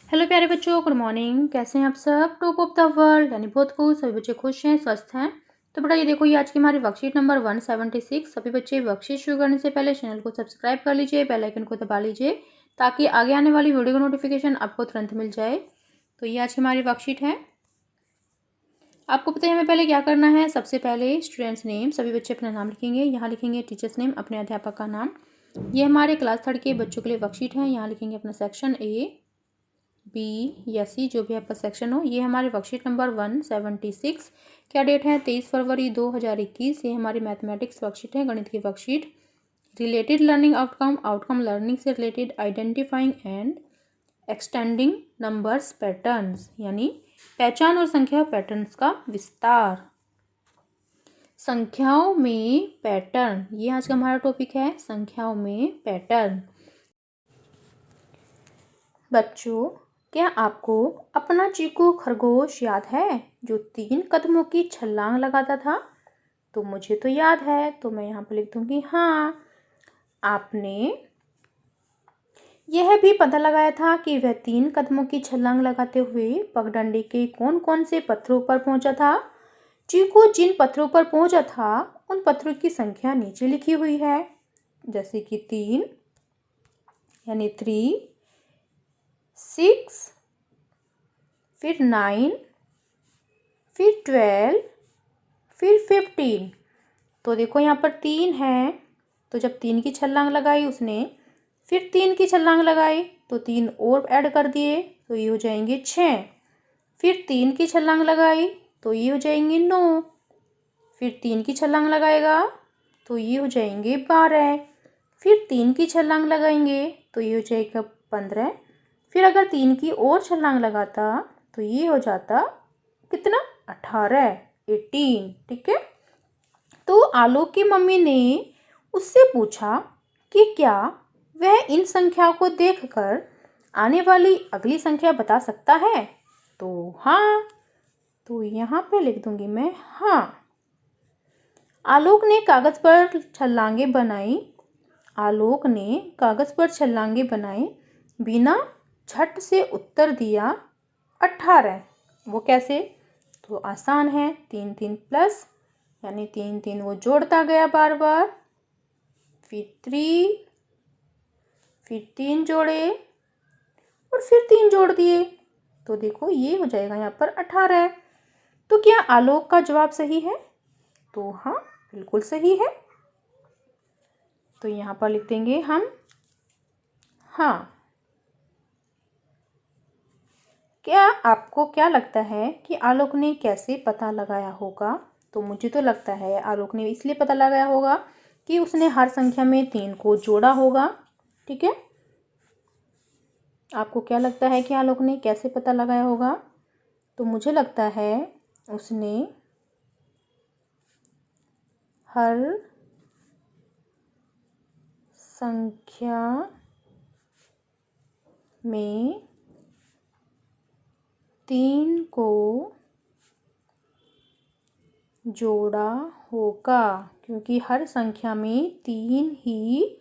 Hello प्यारे बच्चों, good morning. कैसे हैं आप सब? टॉप ऑफ द वर्ल्ड यानी बहुत खुश, सभी बच्चे खुश हैं, स्वस्थ हैं। तो बेटा ये देखो, ये आज की हमारी वर्कशीट नंबर 176। सभी बच्चे वर्कशीट शुरू करने से पहले चैनल को सब्सक्राइब कर लीजिए, बेल आइकन को दबा लीजिए ताकि आगे आने वाली वीडियो का नोटिफिकेशन आपको तुरंत मिल जाए। तो ये आज की हमारी वर्कशीट है। आपको पता है हमें पहले क्या करना है। सबसे पहले स्टूडेंट्स नेम, सभी बच्चे अपना नाम लिखेंगे। यहाँ लिखेंगे टीचर्स नेम, अपने अध्यापक का नाम। ये हमारे क्लास 3 के बच्चों के लिए वर्कशीट है। यहाँ लिखेंगे अपना सेक्शन ए, बी या सी, जो भी आपका सेक्शन हो। ये हमारे वर्कशीट नंबर 176। क्या डेट है? 23 फरवरी 2021। ये हमारी मैथमेटिक्स वर्कशीट है, गणित की worksheet. Related learning outcome, outcome learning से related, identifying and extending numbers patterns, यानी पहचान और संख्या पैटर्न्स का विस्तार। संख्याओं में पैटर्न, ये आज का हमारा टॉपिक है, संख्याओं में पैटर्न। बच्चों, क्या आपको अपना चीकू खरगोश याद है जो 3 कदमों की छलांग लगाता था? तो मुझे तो याद है, तो मैं यहाँ पर लिख दूंगी हाँ। आपने यह भी पता लगाया था कि वह 3 कदमों की छलांग लगाते हुए पगडंडी के कौन कौन से पत्थरों पर पहुंचा था? चीकू जिन पत्थरों पर पहुंचा था उन पत्थरों की संख्या नीचे लिखी हुई है, जैसे कि 3 यानी 3, 6, फिर 9, फिर 12, फिर 15। तो देखो यहाँ पर 3 है, तो जब 3 की छलांग लगाई उसने, फिर 3 की छलांग लगाई तो 3 और ऐड कर दिए, तो ये हो जाएंगे 6। फिर 3 की छलांग लगाई तो ये हो जाएंगे 9। फिर 3 की छलांग लगाएगा तो ये हो जाएंगे 12। फिर 3 की छलांग लगाएंगे तो ये हो जाएगा 15। फिर अगर 3 की और छलांग लगाता तो ये हो जाता कितना? 18, 18। ठीक है। तो आलोक की मम्मी ने उससे पूछा कि क्या वह इन संख्याओं को देखकर आने वाली अगली संख्या बता सकता है? तो हाँ, तो यहाँ पे लिख दूंगी मैं हाँ। आलोक ने कागज पर छलांगे बनाई। आलोक ने कागज पर छलांगे बनाई, बिना झट से उत्तर दिया 18। वो कैसे? तो आसान है, 3 3 प्लस, यानी 3 3 वो जोड़ता गया बार बार, फिर 3, फिर 3 जोड़े और फिर 3 जोड़ दिए, तो देखो ये हो जाएगा यहाँ पर 18। तो क्या आलोक का जवाब सही है? तो हाँ, बिल्कुल सही है। तो यहाँ पर लिख देंगे हम हाँ। क्या आपको क्या लगता है कि आलोक ने कैसे पता लगाया होगा? तो मुझे तो लगता है आलोक ने इसलिए पता लगाया होगा कि उसने हर संख्या में 3 को जोड़ा होगा। ठीक है। आपको क्या लगता है कि आलोक ने कैसे पता लगाया होगा? तो मुझे लगता है उसने हर संख्या में 3 को जोड़ा होगा, क्योंकि हर संख्या में 3 ही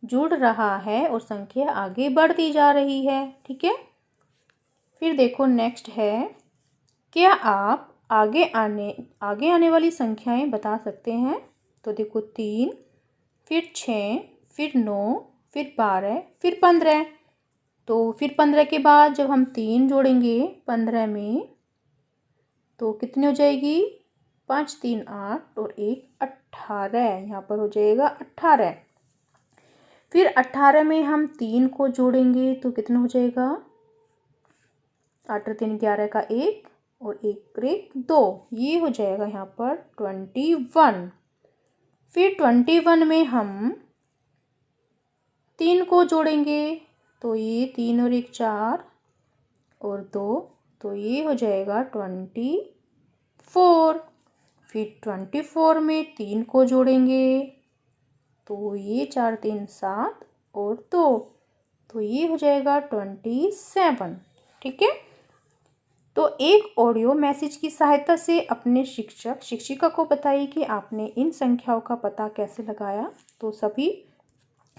जुड़ रहा है और संख्या आगे बढ़ती जा रही है। ठीक है। फिर देखो नेक्स्ट है, क्या आप आगे आने वाली संख्याएं बता सकते हैं? तो देखो 3, फिर 6, फिर 9, फिर 12, फिर 15। तो फिर 15 के बाद जब हम 3 जोड़ेंगे 15 में तो कितनी हो जाएगी? 5 3 8 और 1 18। यहाँ पर हो जाएगा 18। फिर 18 में हम 3 को जोड़ेंगे तो कितना हो जाएगा? 8 3 11 का 1 और 1 1 2, ये हो जाएगा यहाँ पर 21। फिर 21 में हम 3 को जोड़ेंगे तो ये 3 और 1 4 और 2, तो ये हो जाएगा 24। फिर 24 में 3 को जोड़ेंगे तो ये 4 3 7 और 2, तो ये हो जाएगा 27। ठीक है। तो एक ऑडियो मैसेज की सहायता से अपने शिक्षक शिक्षिका को बताइए कि आपने इन संख्याओं का पता कैसे लगाया। तो सभी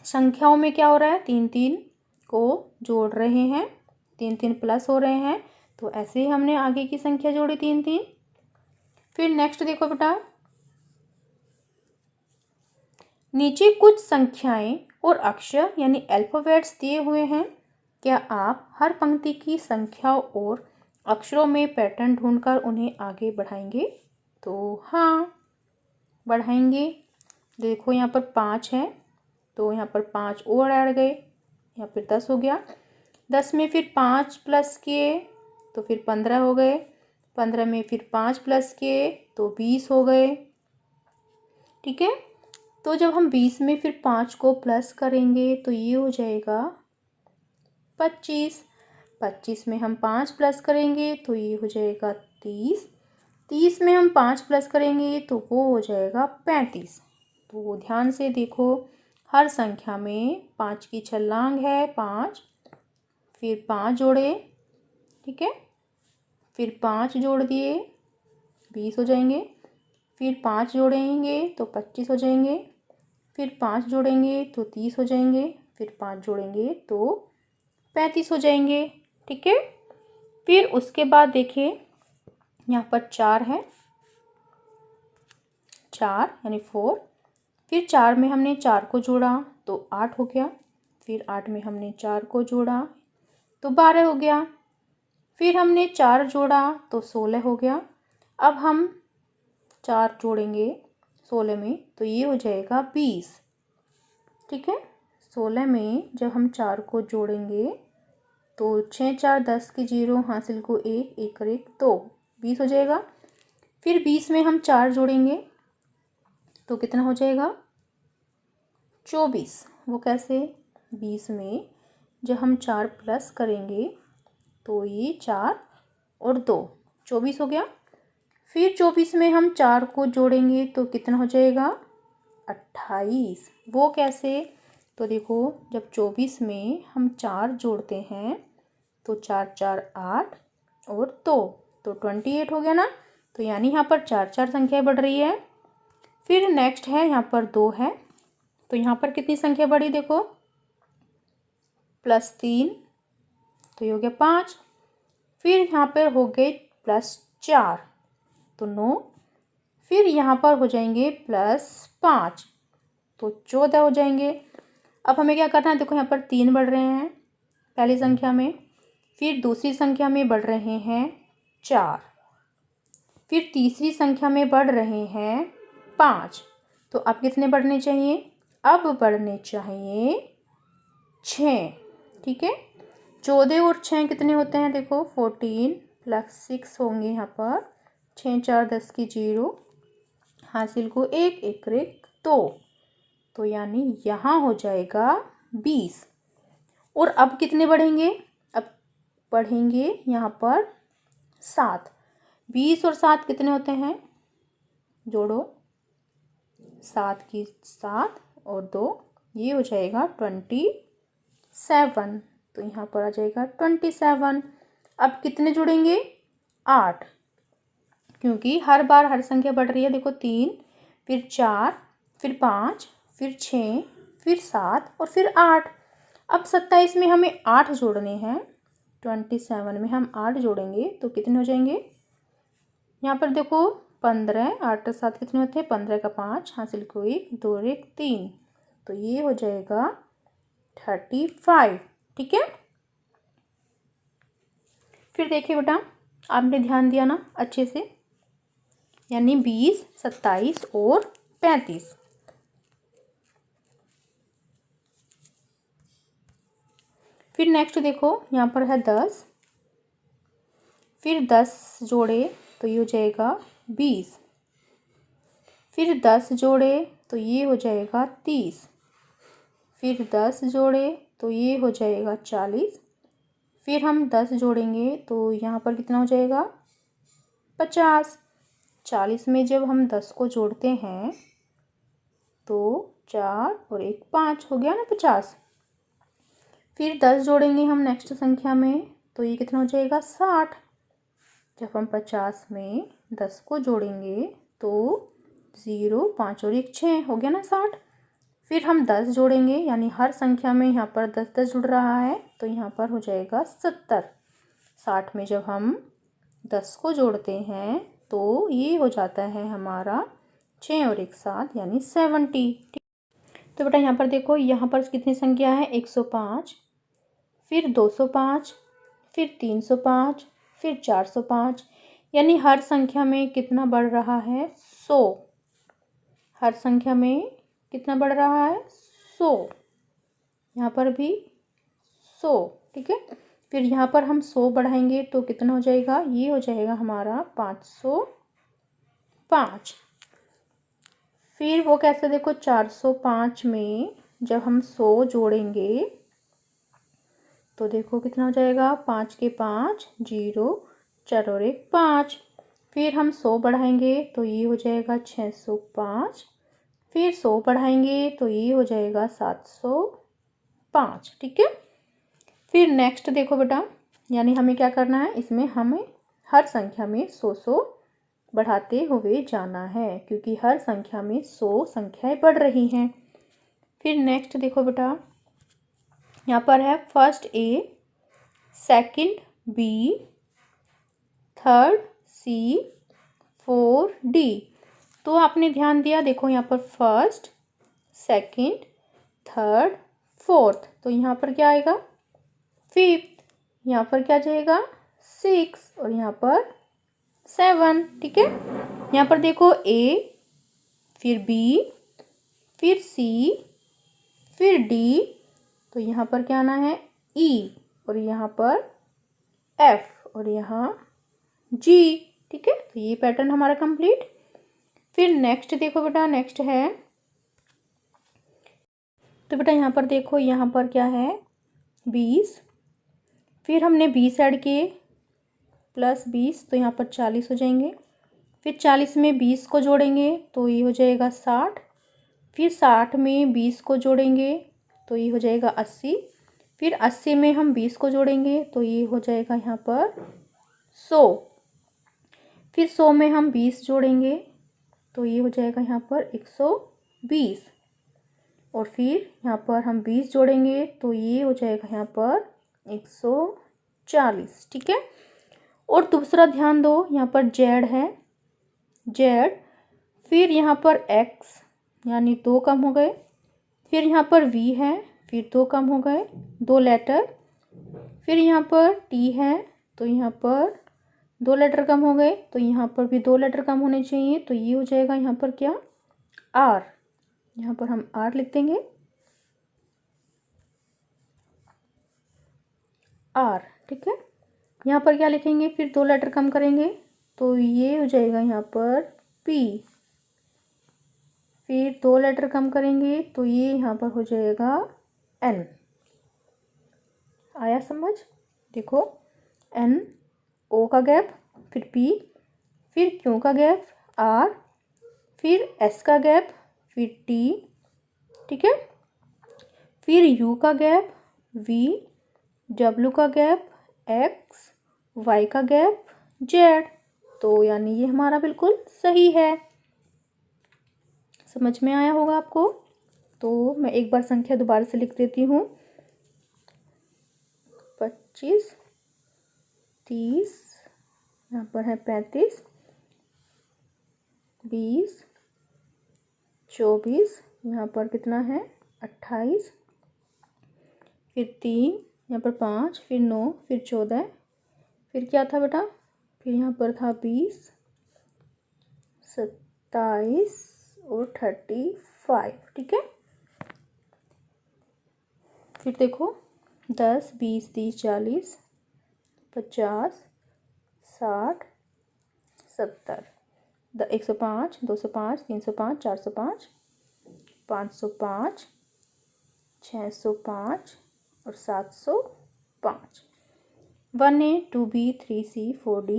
संख्याओं में क्या हो रहा है? 3 3 को जोड़ रहे हैं, तीन तीन प्लस हो रहे हैं, तो ऐसे ही हमने आगे की संख्या जोड़ी तीन तीन। फिर नेक्स्ट देखो बेटा, नीचे कुछ संख्याएं और अक्षर यानी अल्फ़ाबेट्स दिए हुए हैं। क्या आप हर पंक्ति की संख्याओं और अक्षरों में पैटर्न ढूंढकर उन्हें आगे बढ़ाएंगे? तो हाँ, बढ़ाएंगे। देखो यहाँ पर 5 है, तो यहाँ पर 5 और ऐड गए, यहाँ पर 10 हो गया। 10 में फिर 5 प्लस किए तो फिर 15 हो गए। 15 में फिर 5 प्लस किए तो 20 हो गए। ठीक है, तो जब हम 20 में फिर 5 को प्लस करेंगे तो ये हो जाएगा 25। 25 में हम 5 प्लस करेंगे तो ये हो जाएगा 30। 30 में हम 5 प्लस करेंगे तो वो हो जाएगा 35। तो ध्यान से देखो, हर संख्या में 5 की छलांग है, 5, फिर 5 जोड़े, ठीक है, फिर 5 जोड़ दिए 20 हो जाएंगे, फिर 5 जोड़ेंगे तो 25 हो जाएंगे, फिर 5 जोड़ेंगे तो 30 हो जाएंगे, फिर 5 जोड़ेंगे तो 35 हो जाएंगे। ठीक है, फिर उसके बाद देखिए यहाँ पर 4 है, 4 यानी 4। फिर 4 में हमने 4 को जोड़ा तो 8 हो गया। फिर 8 में हमने 4 को जोड़ा तो 12 हो गया। फिर हमने 4 जोड़ा तो 16 हो गया। अब हम 4 जोड़ेंगे 16 में तो ये हो जाएगा 20। ठीक है, 16 में जब हम 4 को जोड़ेंगे तो 6 4 10 की 0, हासिल को 1, 1 और 1 2, 20 हो जाएगा। फिर 20 में हम 4 जोड़ेंगे तो कितना हो जाएगा 24। वो कैसे? 20 में जब हम 4 प्लस करेंगे तो ये 4 और 2 24 हो गया। फिर 24 में हम 4 को जोड़ेंगे तो कितना हो जाएगा 28। वो कैसे? तो देखो, जब 24 में हम 4 जोड़ते हैं तो 4 4 8 और 2 तो 28 हो गया ना। तो यानी यहाँ पर 4 4 संख्याएं बढ़ रही है। फिर नेक्स्ट है यहाँ पर 2 है, तो यहाँ पर कितनी संख्या बढ़ी देखो, +3 तो ये हो गया 5। फिर यहाँ पर हो गए +4 तो 9। फिर यहाँ पर हो जाएंगे +5 तो 14 हो जाएंगे। अब हमें क्या करना है, देखो यहाँ पर 3 बढ़ रहे हैं पहली संख्या में, फिर दूसरी संख्या में बढ़ रहे हैं 4, फिर तीसरी संख्या में बढ़ रहे हैं 5। तो अब कितने बढ़ने चाहिए? अब बढ़ने चाहिए 6। ठीक है, 14 और 6 कितने होते हैं देखो, 14 + 6 होंगे यहाँ पर, 6 4 10 की 0, हासिल को 1, 1 और 1 2, तो यानी यहाँ हो जाएगा 20। और अब कितने बढ़ेंगे? अब बढ़ेंगे यहाँ पर 7। 20 और 7 कितने होते हैं, जोड़ो, 7 की 7 और 2, ये हो जाएगा 27। तो यहाँ पर आ जाएगा 27। अब कितने जुड़ेंगे? 8, क्योंकि हर बार हर संख्या बढ़ रही है। देखो 3, फिर 4, फिर 5, फिर 6, फिर 7 और फिर 8। अब 27 में हमें 8 जोड़ने हैं, 27 में हम 8 जोड़ेंगे तो कितने हो जाएंगे? यहाँ पर देखो 15, 8 और 7 कितने होते हैं, 15 का 5, हासिल को 1, 2 और 1 3, तो ये हो जाएगा 35। ठीक है, फिर देखिए बेटा, आपने ध्यान दिया ना अच्छे से, यानी 20, 27 और 35। फिर नेक्स्ट देखो यहाँ पर है 10, फिर 10 जोड़े तो ये हो जाएगा 20, फिर 10 जोड़े तो ये हो जाएगा 30, फिर 10 जोड़े तो ये हो जाएगा 40, फिर हम 10 जोड़ेंगे तो यहाँ पर कितना हो जाएगा 50। 40 में जब हम 10 को जोड़ते हैं तो 4 और 1 5 हो गया ना 50। फिर 10 जोड़ेंगे हम नेक्स्ट संख्या में तो ये कितना हो जाएगा 60। जब हम 50 में 10 को जोड़ेंगे तो 0 5 और 1 6 हो गया ना 60। फिर हम 10 जोड़ेंगे, यानी हर संख्या में यहाँ पर 10-10 जुड़ रहा है, तो यहाँ पर हो जाएगा 70। 60 में जब हम 10 को जोड़ते हैं तो ये हो जाता है हमारा 6 और 1 7 यानी 70। तो बेटा यहाँ पर देखो, यहाँ पर कितनी संख्या है, 105, फिर 205, फिर 305, फिर 405, यानी हर संख्या में कितना बढ़ रहा है, 100। हर संख्या में कितना बढ़ रहा है, 100। यहाँ पर भी 100, ठीक है। फिर यहाँ पर हम 100 बढ़ाएंगे तो कितना हो जाएगा, ये हो जाएगा हमारा 505। फिर वो कैसे, देखो 405 में जब हम 100 जोड़ेंगे तो देखो कितना हो जाएगा, 5 के 5 0, 4 और 1 5। फिर हम 100 बढ़ाएंगे तो ये हो जाएगा 605। फिर 100 बढ़ाएंगे तो ये हो जाएगा 705, ठीक है। फिर नेक्स्ट देखो बेटा, यानी हमें क्या करना है, इसमें हमें हर संख्या में 100 बढ़ाते हुए जाना है, क्योंकि हर संख्या में 100 संख्याएं बढ़ रही हैं। फिर नेक्स्ट देखो बेटा, यहाँ पर है first A, second B, third C, four D. तो आपने ध्यान दिया, देखो यहाँ पर फर्स्ट, सेकंड, थर्ड, फोर्थ, तो यहाँ पर क्या आएगा, फिफ्थ। यहाँ पर क्या जाएगा, 6, और यहाँ पर 7, ठीक है। यहाँ पर देखो ए, फिर बी, फिर सी, फिर डी, तो यहाँ पर क्या आना है, ई, और यहाँ पर एफ, और यहाँ जी, ठीक है। तो ये पैटर्न हमारा कंप्लीट। फिर नेक्स्ट देखो बेटा, नेक्स्ट है, तो बेटा यहाँ पर देखो, यहाँ पर क्या है, 20। फिर हमने 20 ऐड किए प्लस 20, तो यहाँ पर 40 हो जाएंगे। फिर 40 में 20 को जोड़ेंगे तो ये हो जाएगा 60। फिर 60 में 20 को जोड़ेंगे तो ये हो जाएगा 80। फिर 80 में हम 20 को जोड़ेंगे तो ये हो जाएगा यहाँ पर 100। फिर 100 में हम 20 जोड़ेंगे तो ये हो जाएगा यहाँ पर 120। और फिर यहाँ पर हम 20 जोड़ेंगे तो ये हो जाएगा यहाँ पर 140, ठीक है। और दूसरा ध्यान दो, यहाँ पर जेड है, जेड, फिर यहाँ पर एक्स यानी 2 कम हो गए। फिर यहाँ पर वी है, फिर 2 कम हो गए, 2 लेटर। फिर यहाँ पर टी है, तो यहाँ पर 2 लेटर कम हो गए, तो यहाँ पर भी 2 लेटर कम होने चाहिए, तो ये हो जाएगा यहाँ पर क्या, आर। यहाँ पर हम आर लिख देंगे, आर, ठीक है। यहाँ पर क्या लिखेंगे, फिर 2 लेटर कम करेंगे तो ये हो जाएगा यहाँ पर पी। फिर 2 लेटर कम करेंगे तो ये यहाँ पर हो जाएगा एन। आया समझ, देखो एन, ओ का गैप, फिर पी, फिर क्यू का गैप आर, फिर एस का गैप, फिर टी, ठीक है। फिर यू का गैप वी, डब्ल्यू का गैप एक्स, वाई का गैप जेड। तो यानी ये हमारा बिल्कुल सही है। समझ में आया होगा आपको। तो मैं एक बार संख्या दोबारा से लिख देती हूँ, 25, 30, यहाँ पर है 35, 20, 24, यहाँ पर कितना है 28, फिर 3, यहाँ पर 5, फिर 9, फिर 14, फिर क्या था बेटा, फिर यहाँ पर था 20, 27 और 35, ठीक है। फिर देखो 10, 20, 30, 40, 50, 60, 70, 105, 205, 305, 405, 505, 605 और 705। 1A, 2B, 3C, 4D,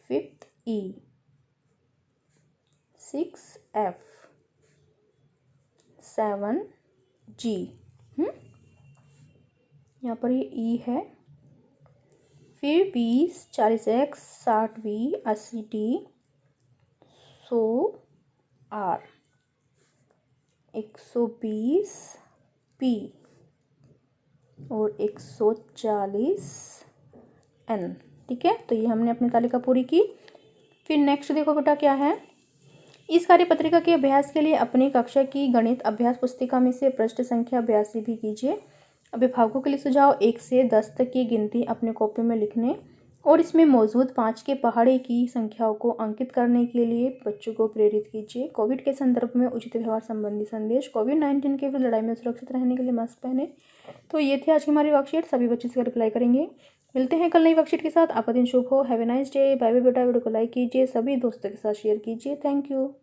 5th E, 6F, 7G। यहाँ पर ये E है। फिर 20, 40X, 60V, 80D, 100R। 120 P और 140 N। ठीक है, तो ये हमने अपनी तालिका पूरी की। फिर नेक्स्ट देखो बेटा क्या है। इस कार्यपत्रिका के अभ्यास के लिए अपनी कक्षा की गणित अभ्यास पुस्तिका में से पृष्ठ संख्या 82 भी कीजिए। अभिभावकों के लिए सुझाव 1 से 10 तक की गिनती अपने कॉपी में लिखने और इसमें मौजूद 5 के पहाड़े की संख्याओं को अंकित करने के लिए बच्चों को प्रेरित कीजिए। कोविड के संदर्भ में उचित व्यवहार संबंधी संदेश। कोविड-19 के विरुद्ध लड़ाई में सुरक्षित रहने के लिए मास्क पहने। तो ये थी आज की हमारी वर्कशीट। सभी बच्चे इसका रिप्लाई करेंगे। मिलते हैं कल नई वर्कशीट के साथ। आपका दिन शुभ हो। Have a nice day. Bye bye बेटा। वीडियो को लाइक कीजिए, सभी दोस्तों के साथ शेयर कीजिए। Thank you.